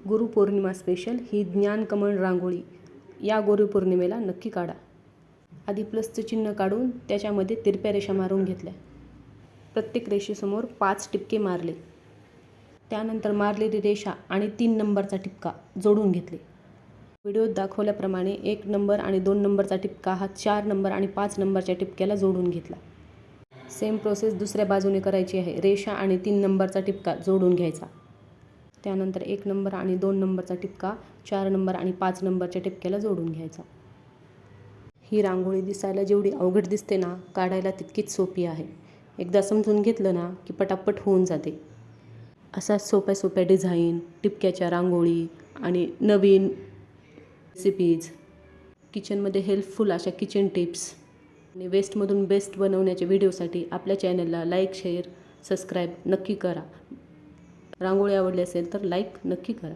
Guru Purnima special ही ज्ञानकमळ रांगोळी या गुरुपौर्णिमेला नक्की काढा. आधी प्लसचं चिन्ह काढून त्याच्यामध्ये तिरप्या रेषा मारून घेतल्या. प्रत्येक रेषेसमोर 5 टिपके मारले. त्यानंतर मारलेली रेषा आणि 3 नंबरचा टिपका जोडून घेतले. व्हिडिओत दाखवल्याप्रमाणे 1 नंबर आणि 2 नंबरचा टिपका हा 4 नंबर आणि 5 नंबरच्या टिपक्याला जोडून घेतला. सेम प्रोसेस दुसऱ्या बाजूने करायची आहे. रेषा आणि 3 नंबरचा टिपका जोडून घ्यायचा. त्यानंतर 1 नंबर आणि 2 नंबरचा टिपका 4 नंबर आणि 5 नंबरच्या टिपक्याला जोडून घ्यायचा. ही रांगोळी दिसायला जेवढी अवघड दिसते ना, काढायला तितकीच सोपी आहे. एकदा समजून घेतलं ना की पटापट होऊन जाते. अशा सोप्या सोप्या डिझाईन, टिपक्याच्या रांगोळी आणि नवीन रेसिपीज, किचनमध्ये हेल्पफुल अशा किचन टिप्स आणि वेस्टमधून बेस्ट बनवण्याच्या व्हिडिओसाठी आपल्या चॅनलला लाईक, शेअर, सबस्क्राईब नक्की करा. रांगोळी आवडली असेल तर लाईक नक्की करा.